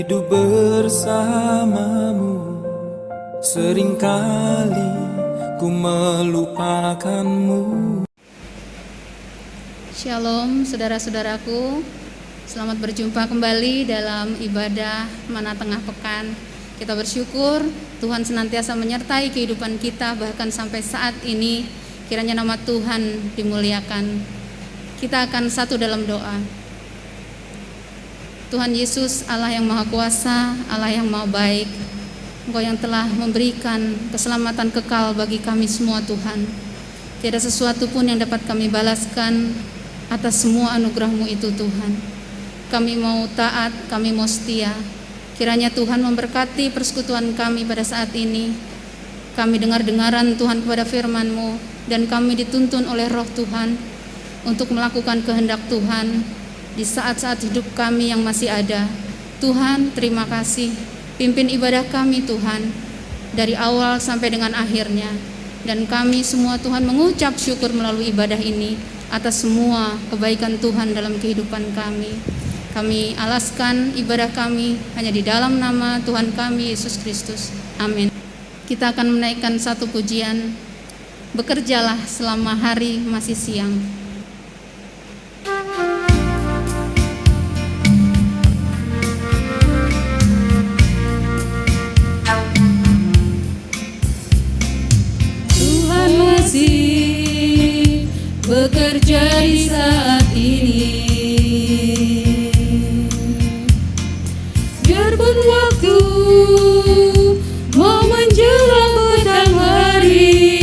Hidup bersamamu, seringkali ku melupakanmu. Shalom saudara-saudaraku, selamat berjumpa kembali dalam ibadah Mana Tengah Pekan. Kita bersyukur Tuhan senantiasa menyertai kehidupan kita bahkan sampai saat ini. Kiranya nama Tuhan dimuliakan. Kita akan satu dalam doa. Tuhan Yesus, Allah yang Maha Kuasa, Allah yang Maha Baik, Engkau yang telah memberikan keselamatan kekal bagi kami semua Tuhan. Tiada sesuatu pun yang dapat kami balaskan atas semua anugerah-Mu itu Tuhan. Kami mau taat, kami mau setia. Kiranya Tuhan memberkati persekutuan kami pada saat ini. Kami dengar-dengaran Tuhan kepada firman-Mu, dan kami dituntun oleh Roh Tuhan untuk melakukan kehendak Tuhan di saat-saat hidup kami yang masih ada. Tuhan, terima kasih. Pimpin ibadah kami Tuhan, dari awal sampai dengan akhirnya. Dan kami semua Tuhan mengucap syukur melalui ibadah ini atas semua kebaikan Tuhan dalam kehidupan kami. Kami alaskan ibadah kami hanya di dalam nama Tuhan kami Yesus Kristus. Amin. Kita akan menaikkan satu pujian, bekerjalah selama hari masih siang. Tuhan masih bekerja di saat ini. Biarpun waktu mau menjelang petang hari,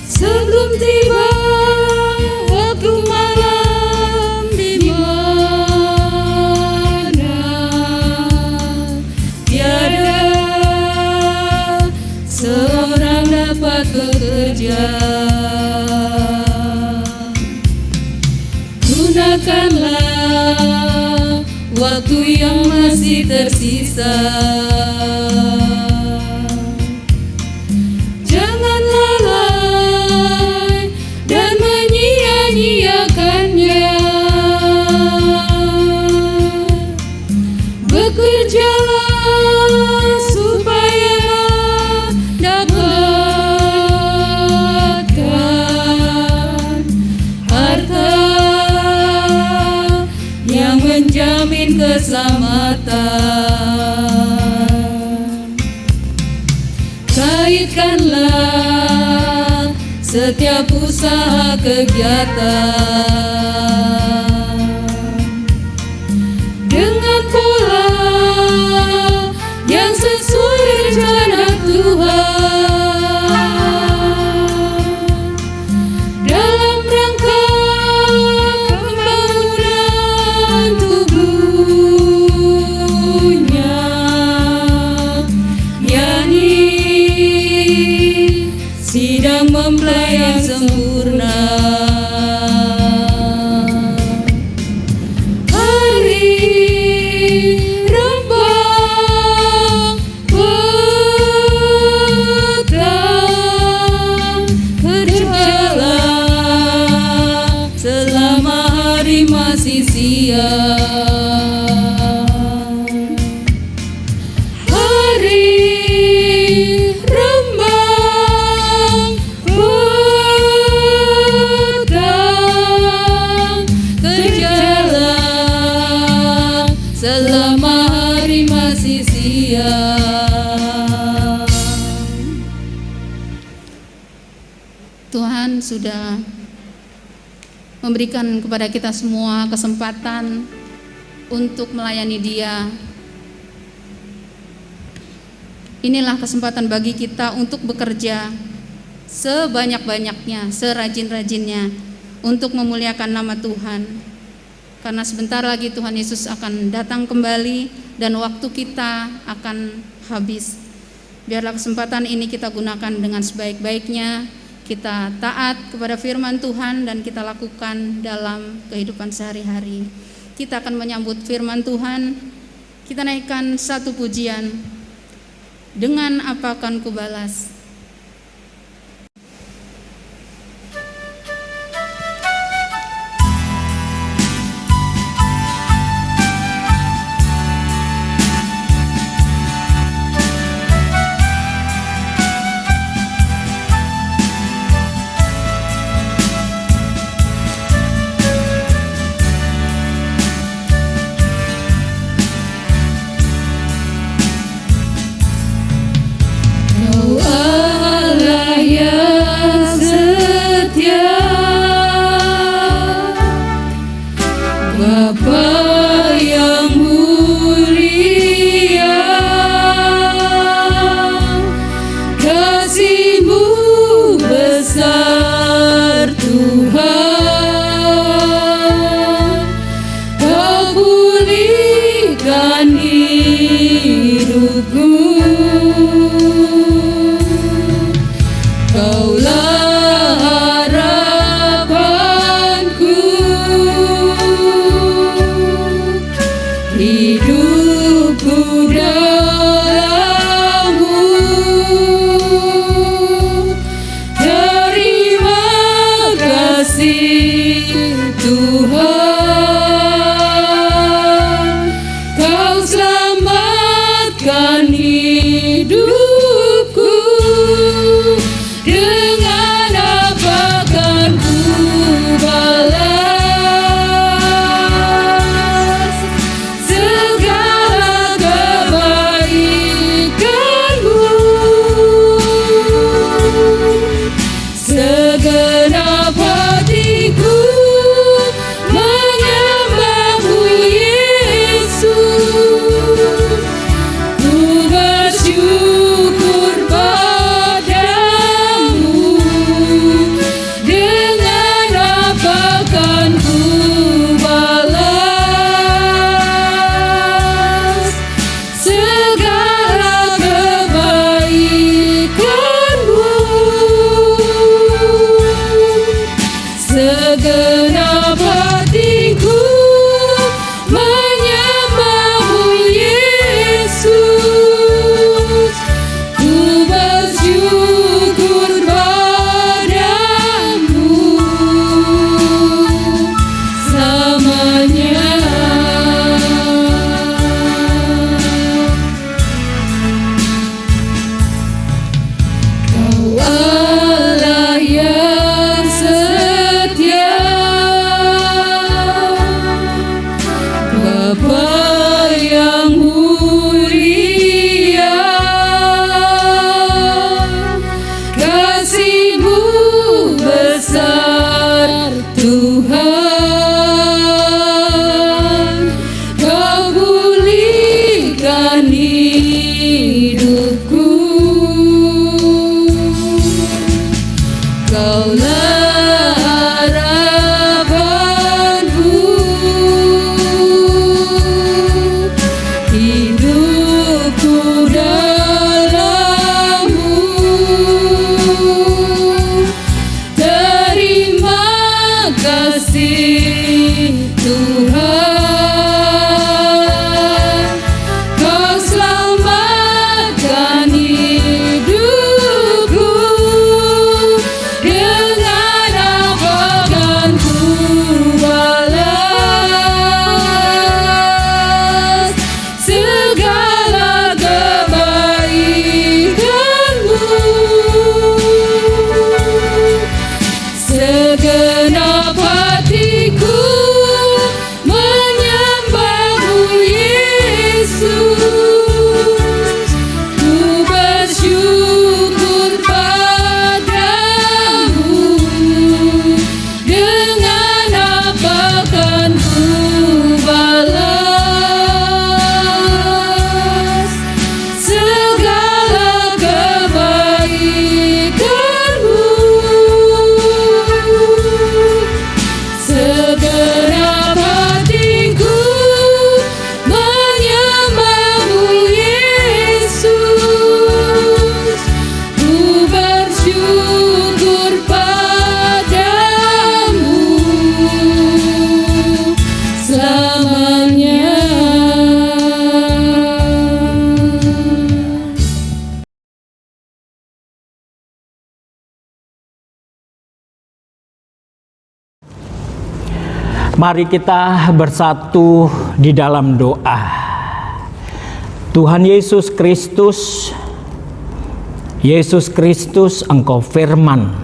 sebelum tiba waktu malam di mana tiada seorang dapat bekerja. Gunakanlah waktu yang masih tersisa. Jangan lalai dan menyia-nyiakannya. Bekerjalah supaya dapatkan harta yang menjamin keselamatan. Kaitkanlah setiap usaha kegiatan dengan pola yang sesuai rencana Tuhan, dalam rangka pembangunan tubuhnya, yakni sidang mempelai yang sempurna. Hari rembang petang, kerjalah selama hari masih siang. Hari rembang petang, kerjalah selama hari masih siang. Tuhan sudah memberikan kepada kita semua kesempatan untuk melayani Dia. Inilah kesempatan bagi kita untuk bekerja sebanyak-banyaknya, serajin-rajinnya untuk memuliakan nama Tuhan. Karena sebentar lagi Tuhan Yesus akan datang kembali dan waktu kita akan habis. Biarlah kesempatan ini kita gunakan dengan sebaik-baiknya. Kita taat kepada firman Tuhan dan kita lakukan dalam kehidupan sehari-hari. Kita akan menyambut firman Tuhan. Kita naikkan satu pujian. Dengan apa akan kubalas? hidupku. Kaulah harapanku, hidupku dalam-Mu. Terima kasih Tuhan, Kau selamatkan hidupku. Dengan apa kan ku balas segala kebaikan-Mu? Segenap hatiku menyembah-Mu, Yesus. Ku bersyukur padamu. Dengan apa kan ku balas segala kebaikan-Mu? Segenap hatiku menyembah-Mu, Yesus. Ku bersyukur padamu selamanya. Kau Allah yang setia, Bapa yang mulia, kasih-Mu besar Tuhan. Kau pulihkan hidupku. Kaulah harapanku, hidupku dalam-Mu. Terima kasih Tuhan, Kau selamatkan hidupku. Dengan apa kan ku balas segala kebaikan-Mu? Segenap hatiku menyembah-Mu, Yesus. Ku bersyukur padamu. Dengan apa kan ku balas segala kebaikan-Mu? Segenap hatiku menyembah-Mu, Yesus. Ku bersyukur padamu selamanya. Mari kita bersatu di dalam doa. Tuhan Yesus Kristus, Yesus Kristus, Engkau firman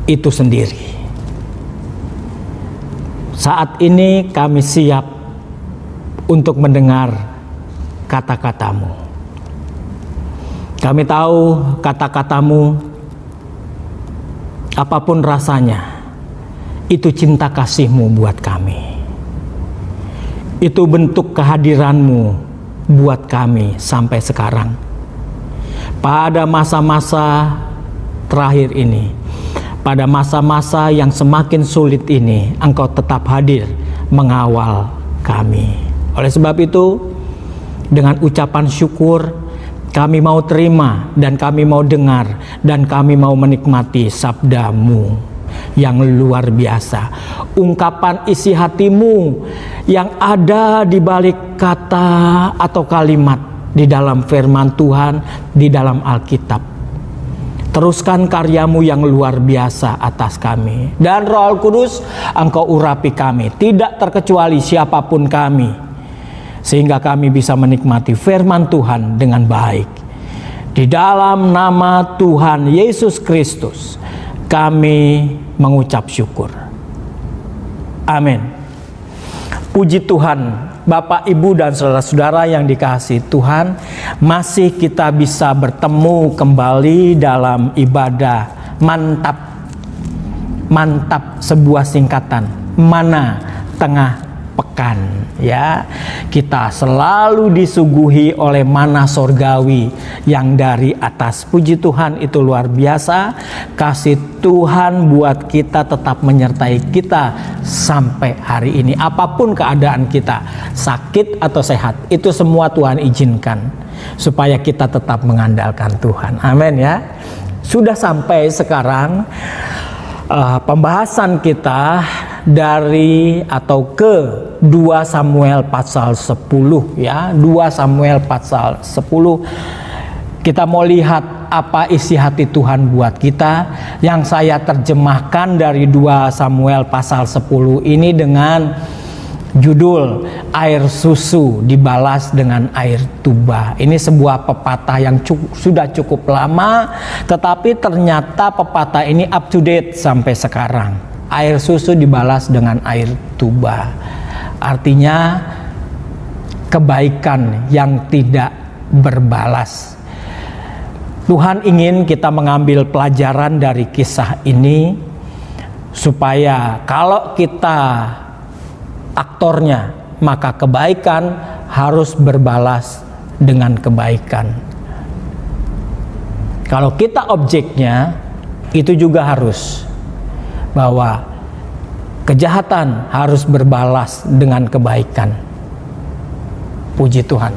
itu sendiri. Saat ini kami siap untuk mendengar kata-Kata-Mu. Kami tahu kata-Kata-Mu, apapun rasanya, itu cinta kasih-Mu buat kami. Itu bentuk kehadiran-Mu buat kami sampai sekarang. Pada masa-masa terakhir ini, pada masa-masa yang semakin sulit ini, Engkau tetap hadir mengawal kami. Oleh sebab itu, dengan ucapan syukur, Kami mau terima dan kami mau dengar dan kami mau menikmati sabda-Mu yang luar biasa. Ungkapan isi hatimu yang ada di balik kata atau kalimat di dalam firman Tuhan, di dalam Alkitab. Teruskan karyamu yang luar biasa atas kami. Dan Roh Kudus, Engkau urapi kami, tidak terkecuali siapapun kami, sehingga kami bisa menikmati firman Tuhan dengan baik. Di dalam nama Tuhan Yesus Kristus, kami mengucap syukur. Amin. Puji Tuhan, Bapak, Ibu, dan saudara-saudara yang dikasihi Tuhan, masih kita bisa bertemu kembali dalam ibadah mantap. Mantap, sebuah singkatan, mana tengah pekan, ya. Kita selalu disuguhi oleh mana sorgawi yang dari atas. Puji Tuhan, itu luar biasa. Kasih Tuhan buat kita tetap menyertai kita sampai hari ini. Apapun keadaan kita, sakit atau sehat, itu semua Tuhan izinkan supaya kita tetap mengandalkan Tuhan. Amin ya. Sudah sampai sekarang pembahasan kita dari atau ke 2 Samuel pasal 10 ya. 2 Samuel pasal 10. Kita mau lihat apa isi hati Tuhan buat kita. Yang saya terjemahkan dari 2 Samuel pasal 10 ini dengan judul air susu dibalas dengan air tuba. Ini sebuah pepatah yang sudah cukup lama, tetapi ternyata pepatah ini up to date sampai sekarang. Air susu dibalas dengan air tuba. Artinya kebaikan yang tidak berbalas. Tuhan ingin kita mengambil pelajaran dari kisah ini supaya kalau kita aktornya, maka kebaikan harus berbalas dengan kebaikan. Kalau kita objeknya, itu juga harus, bahwa kejahatan harus berbalas dengan kebaikan. Puji Tuhan.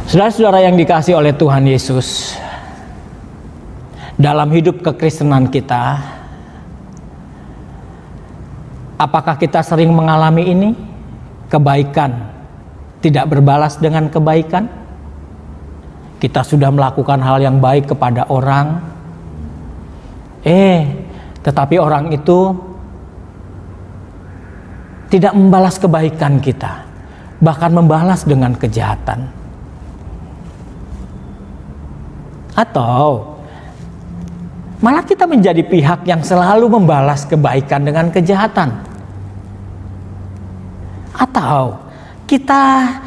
Saudara-saudara yang dikasihi oleh Tuhan Yesus, dalam hidup kekristenan kita, apakah kita sering mengalami ini? Kebaikan tidak berbalas dengan kebaikan. Kita sudah melakukan hal yang baik kepada orang, tetapi orang itu tidak membalas kebaikan kita, bahkan membalas dengan kejahatan. Atau malah kita menjadi pihak yang selalu membalas kebaikan dengan kejahatan. Atau kita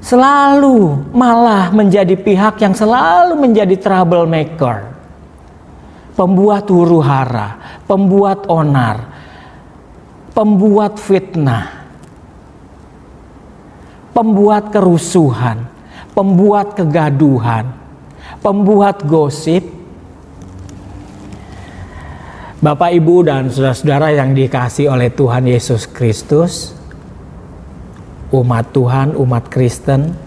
selalu malah menjadi pihak yang selalu menjadi troublemaker, pembuat huru-hara, pembuat onar, pembuat fitnah, pembuat kerusuhan, pembuat kegaduhan, pembuat gosip. Bapak, Ibu, dan saudara-saudara yang dikasihi oleh Tuhan Yesus Kristus, umat Tuhan, umat Kristen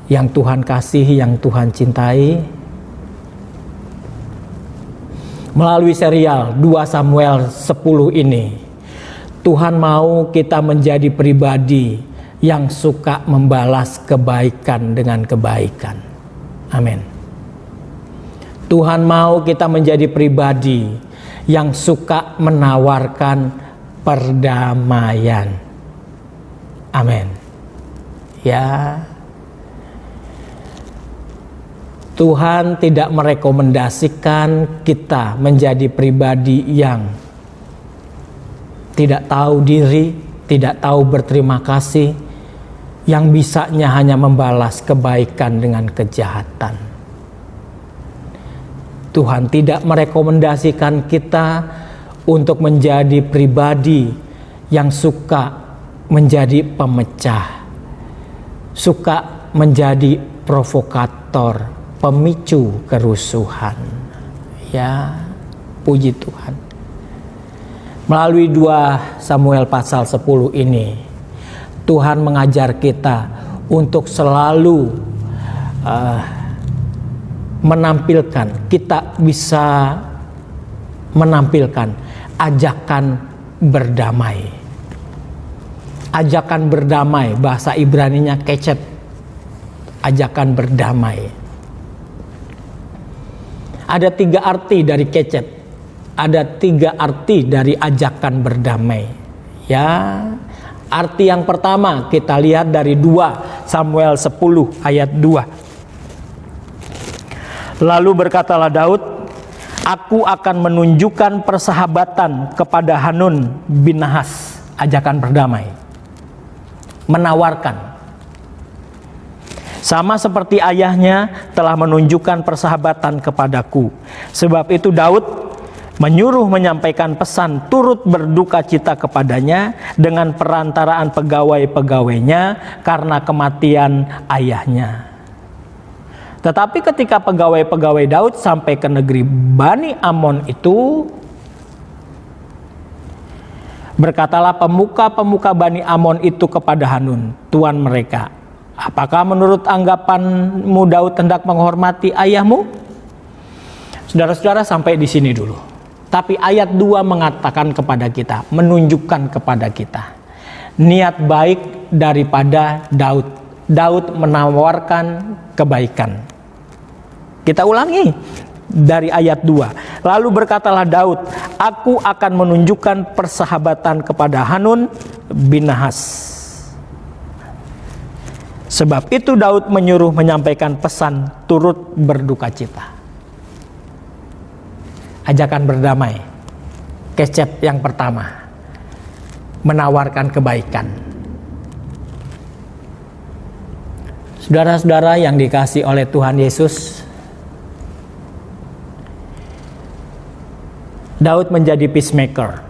yang Tuhan kasihi, yang Tuhan cintai, melalui serial 2 Samuel 10 ini, Tuhan mau kita menjadi pribadi yang suka membalas kebaikan dengan kebaikan. Amin. Tuhan mau kita menjadi pribadi yang suka menawarkan perdamaian. Amin. Ya. Tuhan tidak merekomendasikan kita menjadi pribadi yang tidak tahu diri, tidak tahu berterima kasih, yang bisanya hanya membalas kebaikan dengan kejahatan. Tuhan tidak merekomendasikan kita untuk menjadi pribadi yang suka menjadi pemecah, suka menjadi provokator, pemicu kerusuhan. Ya, puji Tuhan. Melalui 2 Samuel pasal 10 ini, Tuhan mengajar kita untuk selalu menampilkan, kita bisa menampilkan ajakan berdamai. Ajakan berdamai, bahasa Ibraninya kecet, ajakan berdamai. Ada 3 arti dari kecet, ada 3 arti dari ajakan berdamai. Ya, arti yang pertama kita lihat dari 2 Samuel 10 ayat 2. Lalu berkatalah Daud, aku akan menunjukkan persahabatan kepada Hanun bin Nahas. Ajakan berdamai, menawarkan. Sama seperti ayahnya telah menunjukkan persahabatan kepadaku. Sebab itu Daud menyuruh menyampaikan pesan turut berduka cita kepadanya dengan perantaraan pegawai-pegawainya karena kematian ayahnya. Tetapi ketika pegawai-pegawai Daud sampai ke negeri Bani Amon itu, berkatalah pemuka-pemuka Bani Amon itu kepada Hanun, tuan mereka, apakah menurut anggapanmu Daud hendak menghormati ayahmu? Saudara-saudara, sampai di sini dulu. Tapi ayat 2 mengatakan kepada kita, menunjukkan kepada kita niat baik daripada Daud. Daud menawarkan kebaikan. Kita ulangi dari ayat 2. Lalu berkatalah Daud, aku akan menunjukkan persahabatan kepada Hanun bin Nahas. Sebab itu Daud menyuruh menyampaikan pesan turut berduka cita. Ajakan berdamai, kecet yang pertama, menawarkan kebaikan. Saudara-saudara yang dikasihi oleh Tuhan Yesus, Daud menjadi peacemaker.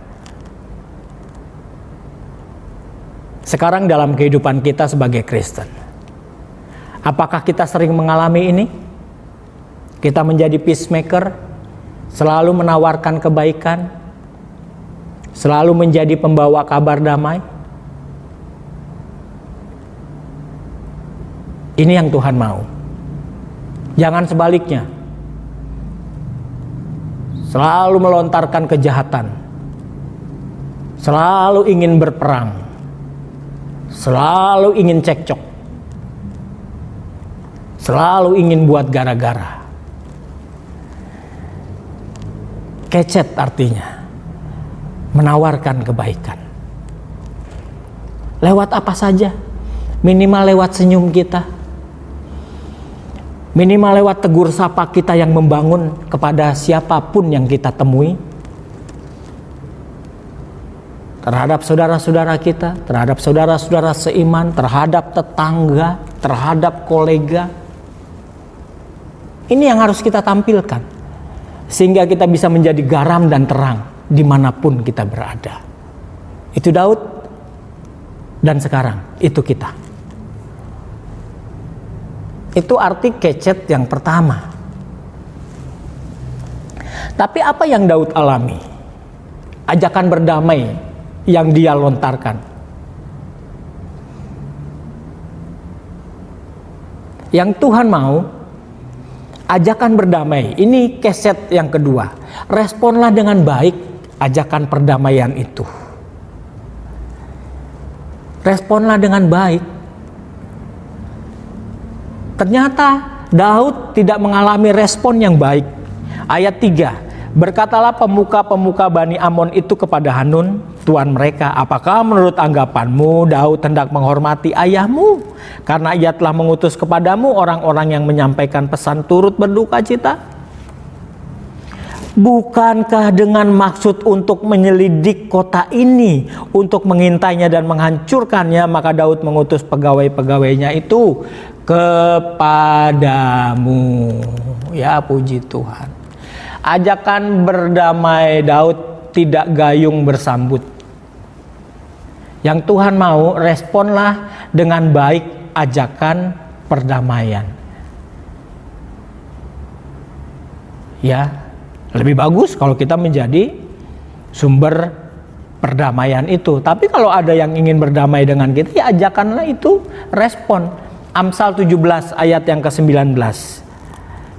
Sekarang dalam kehidupan kita sebagai Kristen, apakah kita sering mengalami ini? Kita menjadi peacemaker, selalu menawarkan kebaikan, selalu menjadi pembawa kabar damai. Ini yang Tuhan mau. Jangan sebaliknya, selalu melontarkan kejahatan, selalu ingin berperang, selalu ingin cekcok, selalu ingin buat gara-gara. Kecet artinya menawarkan kebaikan. Lewat apa saja, minimal lewat senyum kita, minimal lewat tegur sapa kita yang membangun kepada siapapun yang kita temui, terhadap saudara-saudara kita, terhadap saudara-saudara seiman, terhadap tetangga, terhadap kolega. Ini yang harus kita tampilkan, sehingga kita bisa menjadi garam dan terang dimanapun kita berada. Itu Daud, dan sekarang itu kita. Itu arti kecet yang pertama. Tapi apa yang Daud alami? Ajakan berdamai yang dia lontarkan. Yang Tuhan mau, ajakan berdamai. Ini keset yang kedua. Responlah dengan baik ajakan perdamaian itu. Responlah dengan baik. Ternyata Daud tidak mengalami respon yang baik. Ayat 3, berkatalah pemuka-pemuka Bani Amon itu kepada Hanun, tuan mereka, apakah menurut anggapanmu Daud hendak menghormati ayahmu? Karena ia telah mengutus kepadamu orang-orang yang menyampaikan pesan turut berduka cita. Bukankah dengan maksud untuk menyelidik kota ini, untuk mengintainya dan menghancurkannya, maka Daud mengutus pegawai-pegawainya itu kepadamu. Ya, puji Tuhan. Ajakan berdamai Daud tidak gayung bersambut. Yang Tuhan mau, responlah dengan baik ajakan perdamaian. Ya, lebih bagus kalau kita menjadi sumber perdamaian itu. Tapi kalau ada yang ingin berdamai dengan kita, ya ajakanlah itu, respon. Amsal 17 ayat yang ke-19.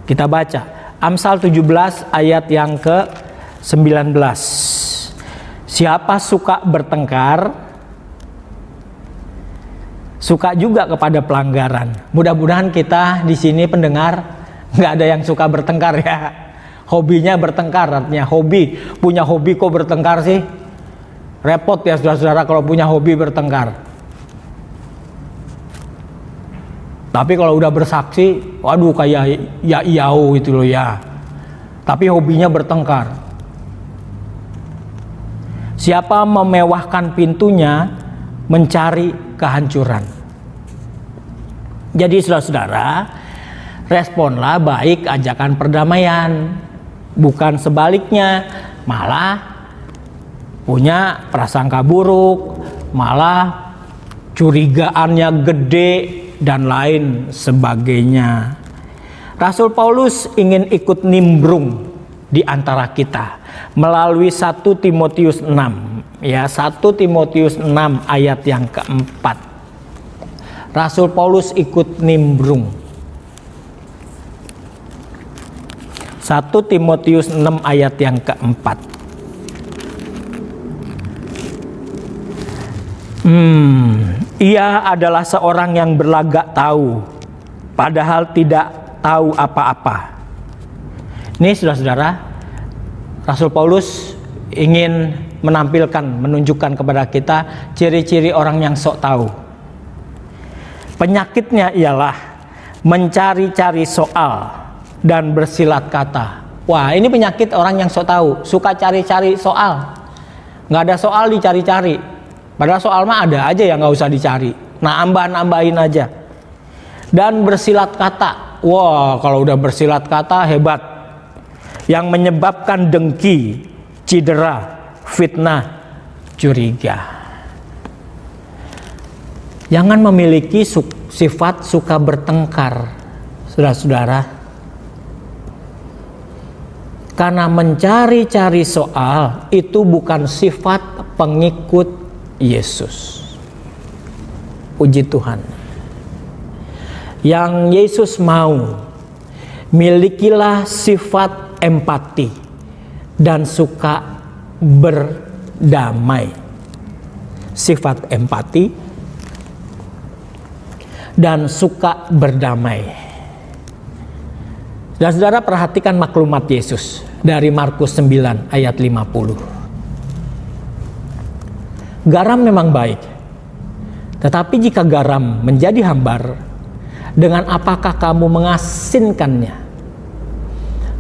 Kita baca Amsal 17 ayat yang ke-19. Siapa suka bertengkar, suka juga kepada pelanggaran. Mudah-mudahan kita di sini pendengar nggak ada yang suka bertengkar ya. Hobinya bertengkar, artinya hobi. Punya hobi kok bertengkar sih? Repot ya saudara-saudara kalau punya hobi bertengkar. Tapi kalau udah bersaksi, waduh kayak ya iau itu loh ya. Tapi hobinya bertengkar. Siapa memewahkan pintunya mencari kehancuran. Jadi saudara-saudara, responlah baik ajakan perdamaian. Bukan sebaliknya, malah punya prasangka buruk, malah curigaannya gede, dan lain sebagainya. Rasul Paulus ingin ikut nimbrung di antara kita melalui 1 Timotius 6 ya, 1 Timotius 6 ayat yang keempat. Rasul Paulus ikut nimbrung. 1 Timotius 6 ayat yang keempat. Ia adalah seorang yang berlagak tahu, padahal tidak tahu apa-apa. Ini saudara-saudara, Rasul Paulus ingin menunjukkan kepada kita ciri-ciri orang yang sok tahu. Penyakitnya ialah mencari-cari soal dan bersilat kata. Wah, ini penyakit orang yang sok tahu, suka cari-cari soal. Nggak ada soal dicari-cari. Padahal soal mah ada aja yang nggak usah dicari. Nambah-nambahin aja. Dan bersilat kata. Wah, kalau udah bersilat kata hebat. Yang menyebabkan dengki, cedera, fitnah, curiga. Jangan memiliki sifat suka bertengkar, saudara-saudara. Karena mencari-cari soal itu bukan sifat pengikut Yesus. Puji Tuhan. Yang Yesus mau, milikilah sifat empati dan suka berdamai. Sifat empati dan suka berdamai. Dan saudara perhatikan maklumat Yesus dari Markus 9 ayat 50. Garam memang baik, tetapi jika garam menjadi hambar, dengan apakah kamu mengasinkannya?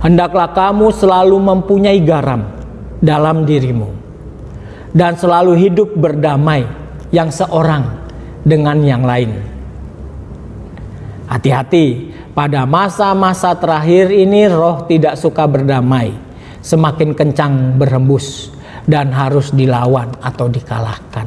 Hendaklah kamu selalu mempunyai garam dalam dirimu, dan selalu hidup berdamai yang seorang dengan yang lain. Hati-hati, pada masa-masa terakhir ini roh tidak suka berdamai, semakin kencang berhembus, dan harus dilawan atau dikalahkan.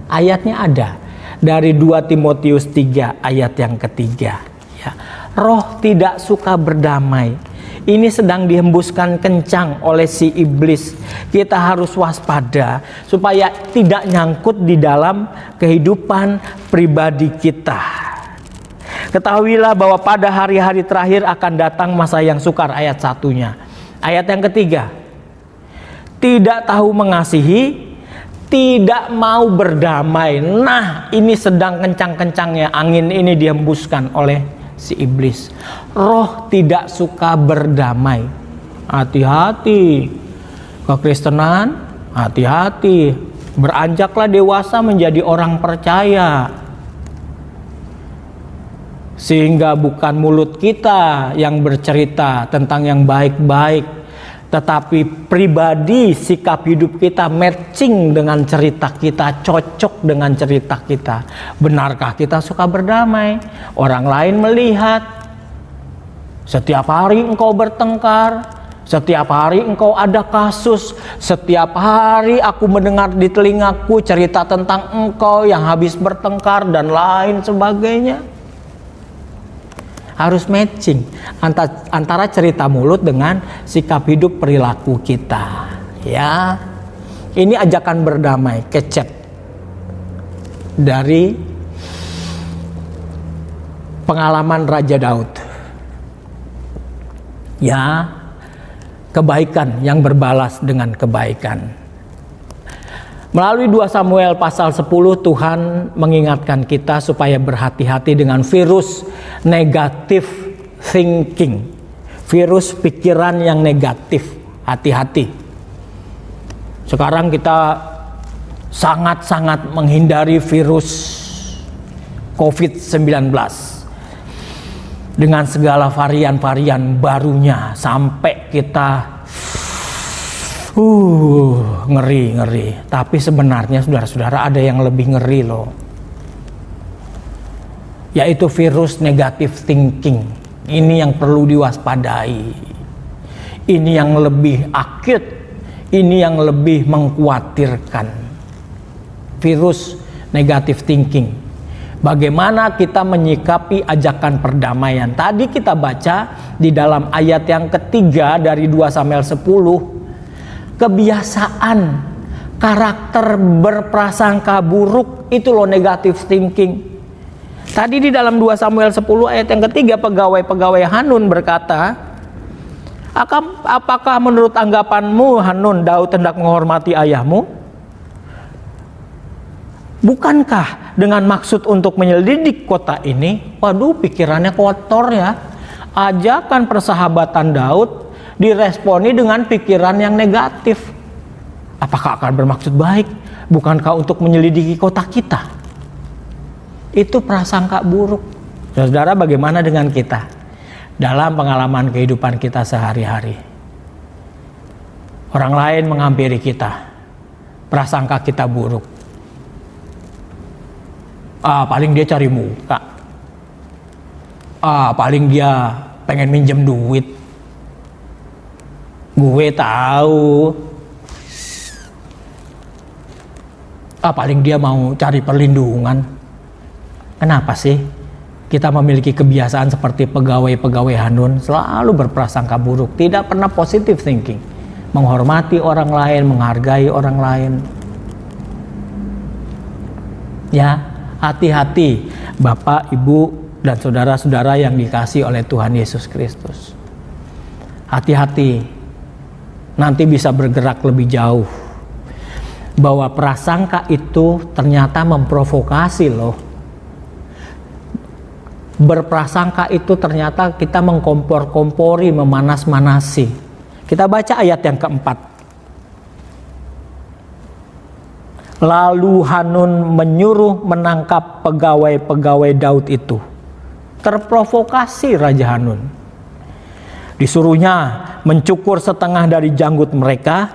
Ayatnya ada dari 2 Timotius 3 ayat yang ketiga ya. Roh tidak suka berdamai. Ini sedang dihembuskan kencang oleh si iblis. Kita harus waspada supaya tidak nyangkut di dalam kehidupan pribadi kita. Ketahuilah bahwa pada hari-hari terakhir akan datang masa yang sukar, ayat 1-nya. Ayat yang ketiga, tidak tahu mengasihi, tidak mau berdamai. Nah, ini sedang kencang-kencangnya angin ini dihembuskan oleh si iblis. Roh tidak suka berdamai. Hati-hati. Kekristenan, hati-hati. Beranjaklah dewasa menjadi orang percaya. Sehingga bukan mulut kita yang bercerita tentang yang baik-baik, tetapi pribadi sikap hidup kita matching dengan cerita kita, cocok dengan cerita kita. Benarkah kita suka berdamai? Orang lain melihat setiap hari engkau bertengkar, setiap hari engkau ada kasus, setiap hari aku mendengar di telingaku cerita tentang engkau yang habis bertengkar dan lain sebagainya. Harus matching antara cerita mulut dengan sikap hidup perilaku kita. Ya, ini ajakan berdamai, kecet dari pengalaman Raja Daud. Ya, kebaikan yang berbalas dengan kebaikan. Melalui 2 Samuel pasal 10, Tuhan mengingatkan kita supaya berhati-hati dengan virus negatif thinking, virus pikiran yang negatif. Hati-hati. Sekarang kita sangat-sangat menghindari virus COVID-19 dengan segala varian-varian barunya, sampai kita ngeri. Tapi sebenarnya saudara-saudara, ada yang lebih ngeri loh, yaitu virus negative thinking. Ini yang perlu diwaspadai, ini yang lebih akut, ini yang lebih mengkhawatirkan. Virus negative thinking. Bagaimana kita menyikapi ajakan perdamaian? Tadi kita baca di dalam ayat yang ketiga dari 2 Samuel 10, kebiasaan karakter berprasangka buruk, itu loh negative thinking. Tadi di dalam 2 Samuel 10 ayat yang ketiga, pegawai-pegawai Hanun berkata, apakah menurut anggapanmu Hanun, Daud hendak menghormati ayahmu? Bukankah dengan maksud untuk menyelidik kota ini? Waduh, pikirannya kotor ya. Ajakan persahabatan Daud diresponi dengan pikiran yang negatif. Apakah akan bermaksud baik? Bukankah untuk menyelidiki kota kita? Itu prasangka buruk. Saudara, bagaimana dengan kita dalam pengalaman kehidupan kita sehari-hari? Orang lain menghampiri kita, prasangka kita buruk. Paling dia cari muka. Paling dia pengen minjem duit. Gue tahu. Paling dia mau cari perlindungan. Kenapa sih kita memiliki kebiasaan seperti pegawai-pegawai Hanun, selalu berprasangka buruk, tidak pernah positive thinking, menghormati orang lain, menghargai orang lain? Ya, hati-hati Bapak, Ibu, dan saudara-saudara yang dikasihi oleh Tuhan Yesus Kristus. Hati-hati, nanti bisa bergerak lebih jauh. Bahwa prasangka itu ternyata memprovokasi loh. Berprasangka itu ternyata kita mengkompor-kompori, memanas-manasi. Kita baca ayat yang keempat. Lalu Hanun menyuruh menangkap pegawai-pegawai Daud itu. Terprovokasi Raja Hanun. Disuruhnya mencukur setengah dari janggut mereka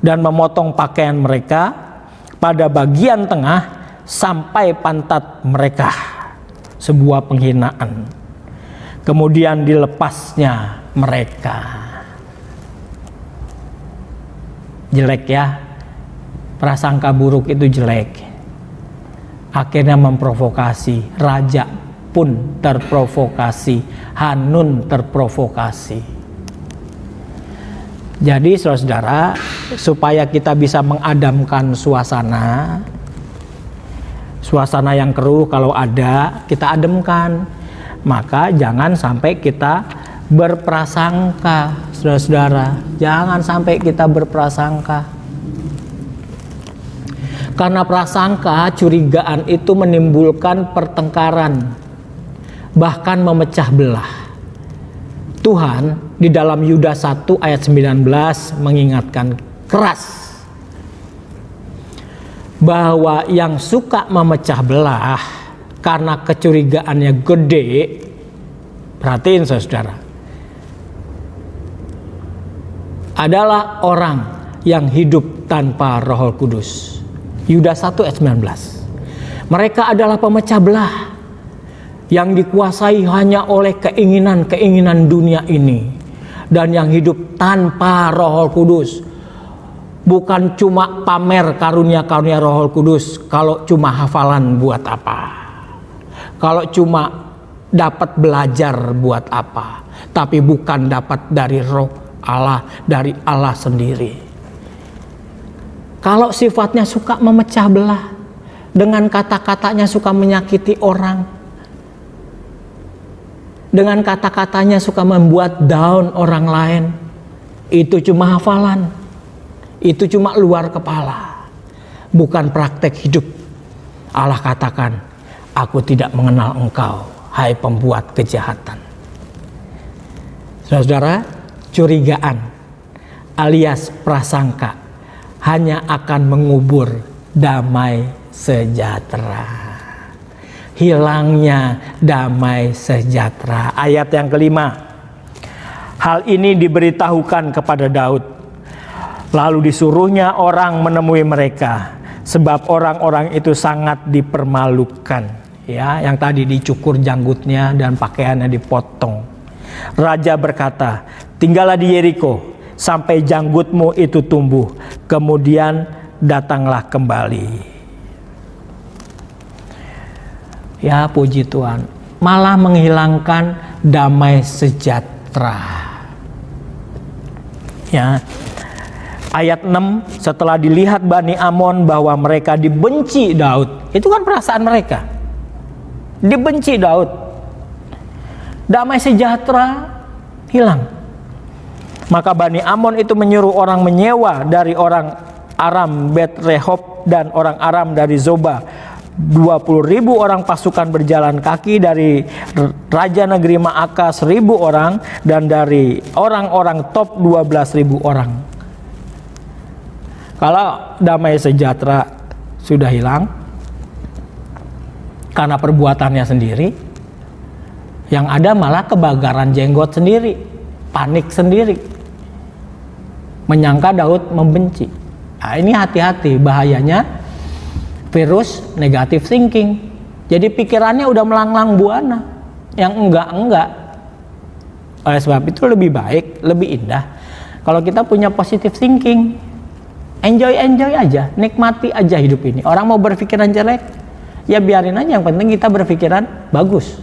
dan memotong pakaian mereka pada bagian tengah sampai pantat mereka. Sebuah penghinaan. Kemudian dilepasnya mereka. Jelek ya. Prasangka buruk itu jelek. Akhirnya memprovokasi. Raja pun terprovokasi. Hanun terprovokasi. Jadi saudara-saudara, supaya kita bisa mengadamkan suasana yang keruh kalau ada, kita ademkan. Maka jangan sampai kita berprasangka, saudara-saudara. Jangan sampai kita berprasangka. Karena prasangka, curigaan itu menimbulkan pertengkaran, bahkan memecah belah. Tuhan di dalam Yudas 1 ayat 19 mengingatkan keras bahwa yang suka memecah belah karena kecurigaannya gede, perhatiin saudara, adalah orang yang hidup tanpa Roh Kudus. Yudas 1 ayat 19. Mereka adalah pemecah belah yang dikuasai hanya oleh keinginan-keinginan dunia ini, dan yang hidup tanpa Roh Kudus. Bukan cuma pamer karunia-karunia Roh Kudus. Kalau cuma hafalan buat apa? Kalau cuma dapat belajar buat apa? Tapi bukan dapat dari Roh Allah, dari Allah sendiri. Kalau sifatnya suka memecah belah, dengan kata-katanya suka menyakiti orang, dengan kata-katanya suka membuat down orang lain. Itu cuma hafalan, itu cuma luar kepala, bukan praktek hidup. Allah katakan, aku tidak mengenal engkau, hai pembuat kejahatan. Saudara, curigaan alias prasangka hanya akan mengubur damai sejahtera. Hilangnya damai sejahtera. Ayat yang kelima. Hal ini diberitahukan kepada Daud. Lalu disuruhnya orang menemui mereka, sebab orang-orang itu sangat dipermalukan. Ya, yang tadi dicukur janggutnya dan pakaiannya dipotong. Raja berkata, tinggallah di Yeriko sampai janggutmu itu tumbuh, kemudian datanglah kembali. Ya, puji Tuhan, malah menghilangkan damai sejahtera. Ya, ayat 6, setelah dilihat Bani Amon bahwa mereka dibenci Daud, itu kan perasaan mereka, dibenci Daud, damai sejahtera hilang. Maka Bani Amon itu menyuruh orang menyewa dari orang Aram Bet Rehob dan orang Aram dari Zoba 20.000 orang pasukan berjalan kaki, dari raja negeri Maaka 1.000 orang, dan dari orang-orang top 12.000 orang. Kalau damai sejahtera sudah hilang karena perbuatannya sendiri, yang ada malah kebakaran jenggot sendiri, panik sendiri, menyangka Daud membenci. Nah, ini hati-hati, bahayanya virus negative thinking. Jadi pikirannya udah melanglang buana, yang enggak. Oleh sebab itu lebih baik, lebih indah kalau kita punya positive thinking. Enjoy aja, nikmati aja hidup ini. Orang mau berpikiran jelek, ya biarin aja, yang penting kita berpikiran bagus.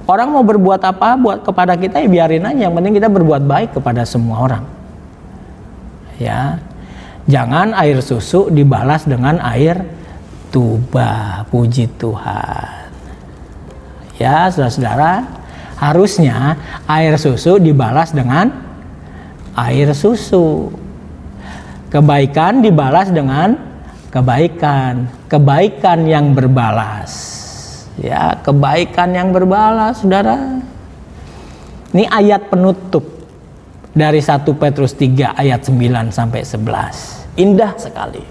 Orang mau berbuat apa buat kepada kita, ya biarin aja, yang penting kita berbuat baik kepada semua orang. Ya, jangan air susu dibalas dengan air tuba. Puji Tuhan. Ya, saudara-saudara, harusnya air susu dibalas dengan air susu. Kebaikan dibalas dengan kebaikan. Kebaikan yang berbalas. Ya, kebaikan yang berbalas, saudara. Ini ayat penutup dari 1 Petrus 3 ayat 9 sampai 11. Indah sekali.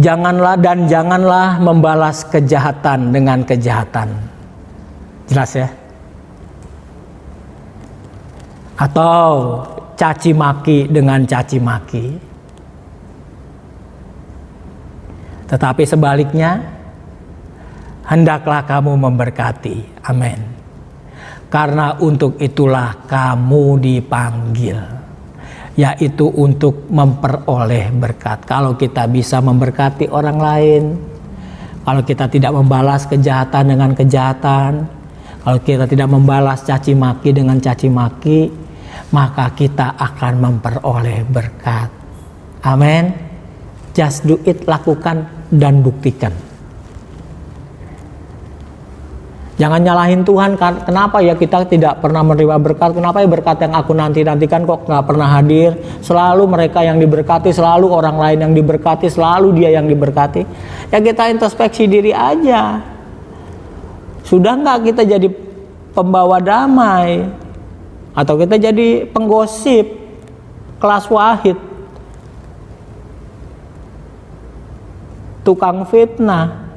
Janganlah membalas kejahatan dengan kejahatan. Jelas ya? Atau caci maki dengan caci maki. Tetapi sebaliknya, hendaklah kamu memberkati. Amin. Karena untuk itulah kamu dipanggil, yaitu untuk memperoleh berkat. Kalau kita bisa memberkati orang lain, kalau kita tidak membalas kejahatan dengan kejahatan, kalau kita tidak membalas caci maki dengan caci maki, maka kita akan memperoleh berkat. Amin. Just do it, lakukan dan buktikan. Jangan nyalahin Tuhan, kenapa ya kita tidak pernah menerima berkat, kenapa ya berkat yang aku nanti-nantikan kok gak pernah hadir. Selalu mereka yang diberkati, selalu orang lain yang diberkati, selalu dia yang diberkati. Ya kita introspeksi diri aja. Sudah gak kita jadi pembawa damai, atau kita jadi penggosip kelas wahid, tukang fitnah,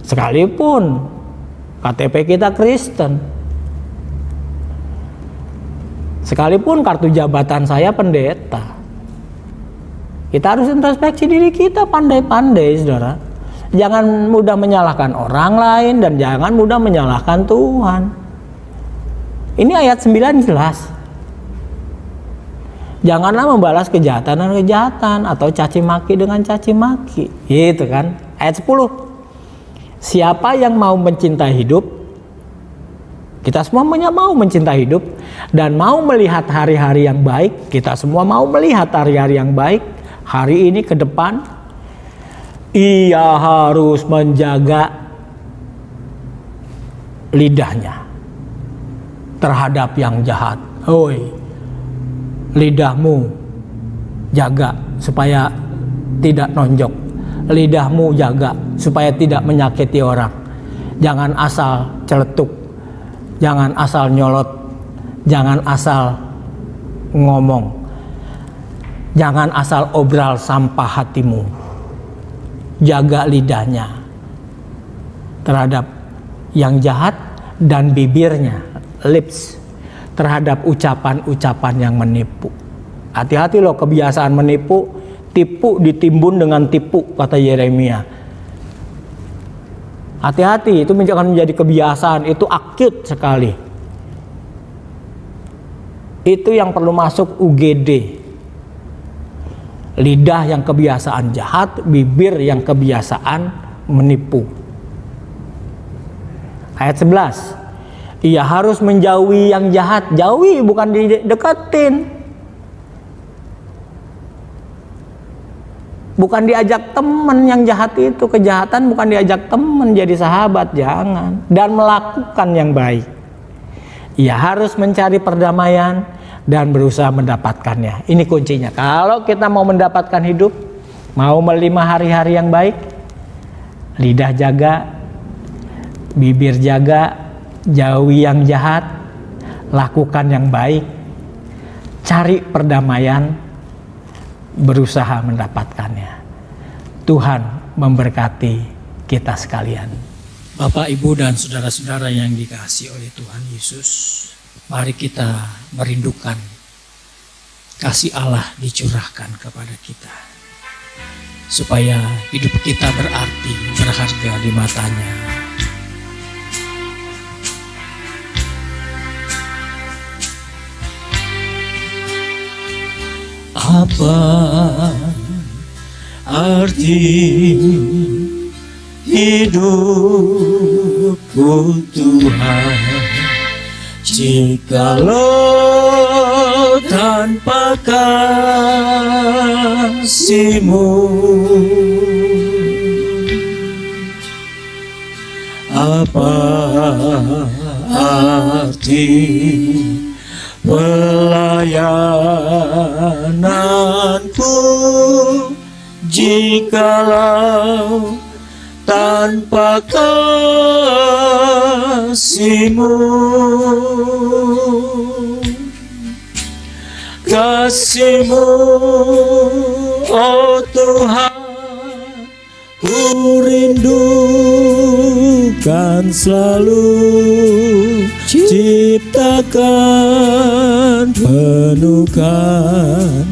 sekalipun KTP kita Kristen, sekalipun kartu jabatan saya pendeta. Kita harus introspeksi diri kita pandai-pandai, saudara. Jangan mudah menyalahkan orang lain dan jangan mudah menyalahkan Tuhan. Ini ayat 9 jelas. Janganlah membalas kejahatan dengan kejahatan atau caci maki dengan caci maki. Gitu kan. Ayat 10. Siapa yang mau mencintai hidup, kita semua mau mencintai hidup dan mau melihat hari-hari yang baik. Kita semua mau melihat hari-hari yang baik, hari ini ke depan. Ia harus menjaga lidahnya terhadap yang jahat. Hoi, lidahmu jaga supaya tidak nonjok. Lidahmu jaga supaya tidak menyakiti orang. Jangan asal celetuk, jangan asal nyolot, jangan asal ngomong, jangan asal obral sampah hatimu. Jaga lidahnya terhadap yang jahat dan bibirnya, lips, terhadap ucapan-ucapan yang menipu. Hati-hati loh kebiasaan menipu, tipu ditimbun dengan tipu, kata Yeremia. Hati-hati, itu jangan menjadi kebiasaan, itu akut sekali. Itu yang perlu masuk UGD. Lidah yang kebiasaan jahat, bibir yang kebiasaan menipu. Ayat 11. Ia harus menjauhi yang jahat. Jauhi, bukan dideketin. Bukan diajak teman yang jahat itu. Kejahatan bukan diajak teman jadi sahabat, jangan. Dan melakukan yang baik. Ia harus mencari perdamaian dan berusaha mendapatkannya. Ini kuncinya. Kalau kita mau mendapatkan hidup, mau menerima hari-hari yang baik, lidah jaga, bibir jaga, jauhi yang jahat, lakukan yang baik, cari perdamaian, berusaha mendapatkannya. Tuhan memberkati kita sekalian. Bapak, Ibu, dan saudara-saudara yang dikasihi oleh Tuhan Yesus, mari kita merindukan kasih Allah dicurahkan kepada kita, supaya hidup kita berarti, berharga di matanya. Apa arti hidupku Tuhan, jikalau tanpa kasih-Mu? Apa arti pelayananku jikalau tanpa kasih-Mu? Kasih-Mu, oh Tuhan, ku rindukan selalu. Ciptakan, penuhkan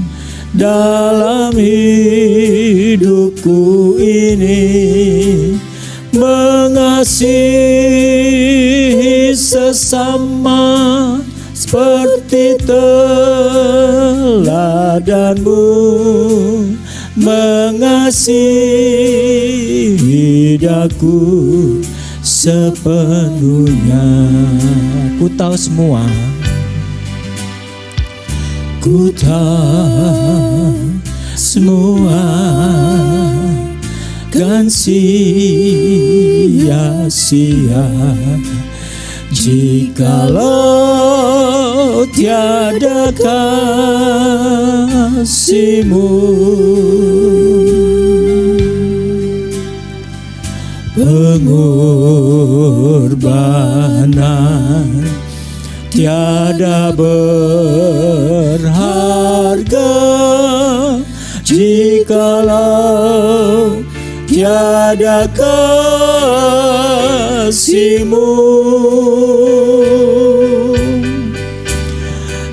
dalam hidupku ini, mengasihi sesama seperti teladan-Mu, mengasihi daku sepenuhnya. Ku tahu semua, ku tahu semua kan sia-sia jikalau tiada kasih-Mu. Pengorbanan tiada berharga jikalau tiada kasih-Mu.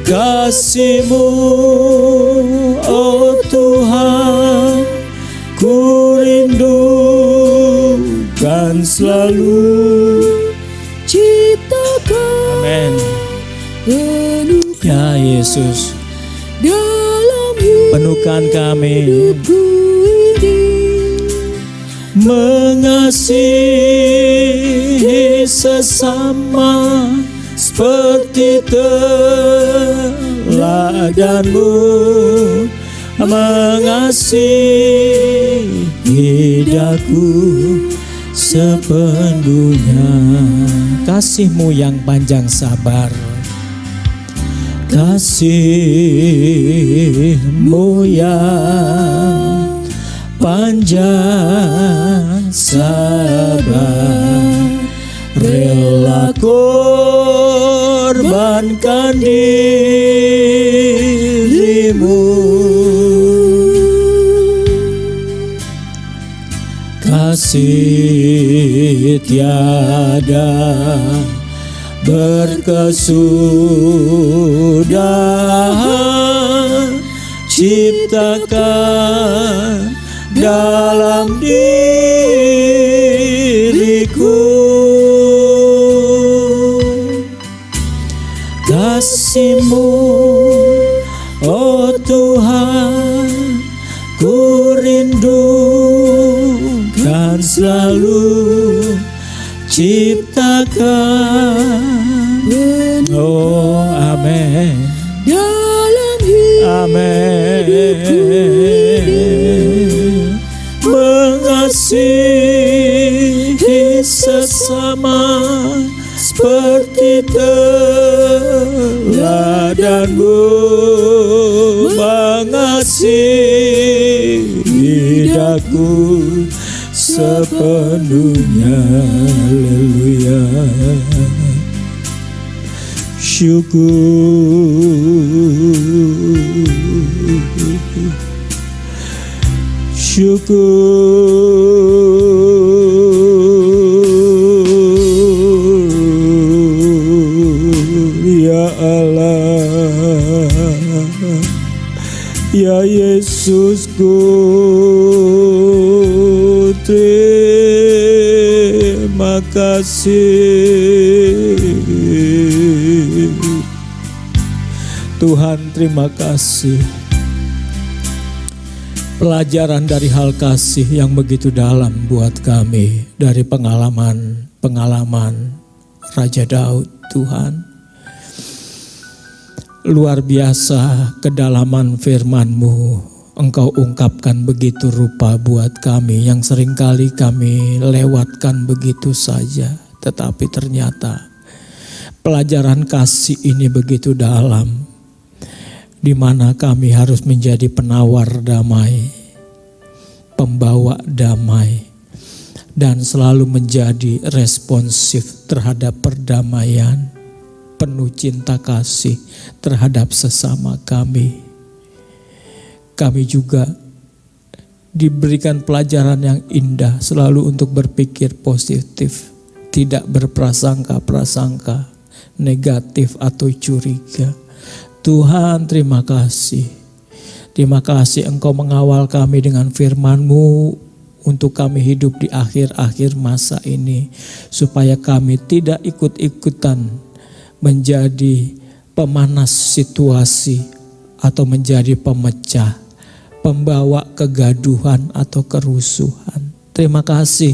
Kasih-Mu, oh Tuhan, ku rindukan selalu. Ciptakan, amin, ya Yesus, penuhkan kami, mengasihi sesama seperti teladan-Mu, mengasihi daku sepenuhnya. Kasih-Mu yang panjang sabar, kasih-Mu yang panjang sabar, rela korbankan diri-Mu. Kasih tiada berkesudahan, ciptakan dalam diriku. Kasih-Mu, oh Tuhan, ku rindukan selalu, ciptakan. Oh amin, dalam hidup amin. Mengasihi sesama seperti teladan-Mu, mengasihi daku sepenuhnya. Haleluya. Syukur ya Allah, ya Yesusku, terima kasih. Tuhan, terima kasih. Pelajaran dari hal kasih yang begitu dalam buat kami dari pengalaman Raja Daud, Tuhan. Luar biasa kedalaman firman-Mu, Engkau ungkapkan begitu rupa buat kami yang seringkali kami lewatkan begitu saja. Tetapi ternyata pelajaran kasih ini begitu dalam, di mana kami harus menjadi penawar damai, pembawa damai, dan selalu menjadi responsif terhadap perdamaian, penuh cinta kasih terhadap sesama kami. Kami juga diberikan pelajaran yang indah selalu untuk berpikir positif, tidak berprasangka-prasangka negatif atau curiga. Tuhan, terima kasih. Terima kasih Engkau mengawal kami dengan firman-Mu untuk kami hidup di akhir-akhir masa ini, supaya kami tidak ikut-ikutan menjadi pemanas situasi atau menjadi pemecah, pembawa kegaduhan atau kerusuhan. Terima kasih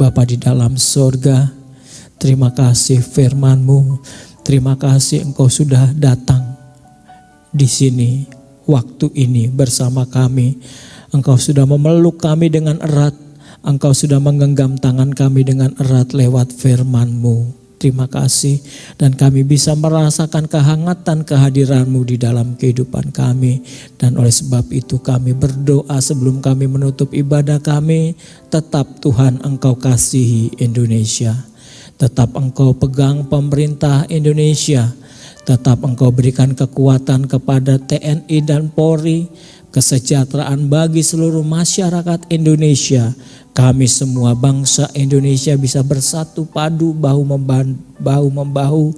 Bapa di dalam sorga. Terima kasih firman-Mu. Terima kasih Engkau sudah datang di sini waktu ini bersama kami. Engkau sudah memeluk kami dengan erat. Engkau sudah menggenggam tangan kami dengan erat lewat firman-Mu. Terima kasih, dan kami bisa merasakan kehangatan kehadiran-Mu di dalam kehidupan kami. Dan oleh sebab itu kami berdoa sebelum kami menutup ibadah kami, tetap Tuhan Engkau kasihi Indonesia. Tetap Engkau pegang pemerintah Indonesia. Tetap Engkau berikan kekuatan kepada TNI dan Polri, kesejahteraan bagi seluruh masyarakat Indonesia. Kami semua bangsa Indonesia bisa bersatu padu, bahu-membahu,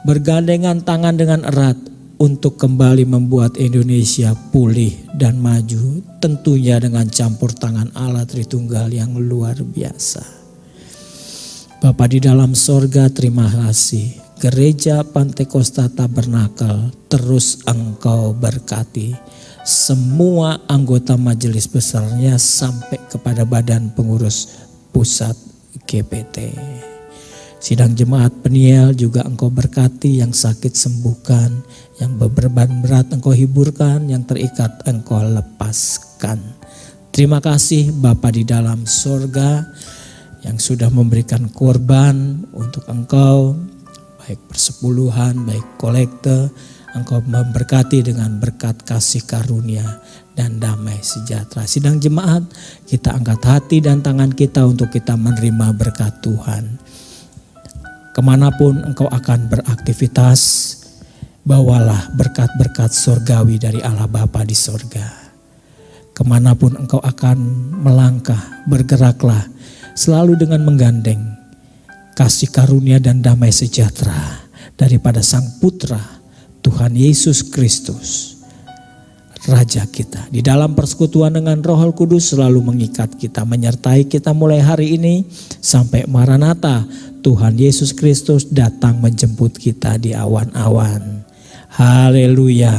bergandengan tangan dengan erat untuk kembali membuat Indonesia pulih dan maju. Tentunya dengan campur tangan Allah Tritunggal yang luar biasa. Bapa di dalam sorga, terima kasih. Gereja Pantekosta Tabernakel terus Engkau berkati. Semua anggota majelis besarnya sampai kepada badan pengurus pusat GPT. Sidang jemaat Peniel juga Engkau berkati, yang sakit sembuhkan, yang beban berat Engkau hiburkan, yang terikat Engkau lepaskan. Terima kasih Bapa di dalam sorga, yang sudah memberikan korban untuk Engkau, baik persepuluhan, baik kolekte. Engkau memberkati dengan berkat kasih karunia dan damai sejahtera. Sidang jemaat, kita angkat hati dan tangan kita untuk kita menerima berkat Tuhan. Kemanapun engkau akan beraktivitas, bawalah berkat-berkat surgawi dari Allah Bapa di sorga. Kemanapun engkau akan melangkah, bergeraklah selalu dengan menggandeng kasih karunia dan damai sejahtera daripada Sang Putra Tuhan Yesus Kristus, Raja kita. Di dalam persekutuan dengan Roh Kudus selalu mengikat kita, menyertai kita mulai hari ini sampai Maranatha, Tuhan Yesus Kristus datang menjemput kita di awan-awan. Haleluya.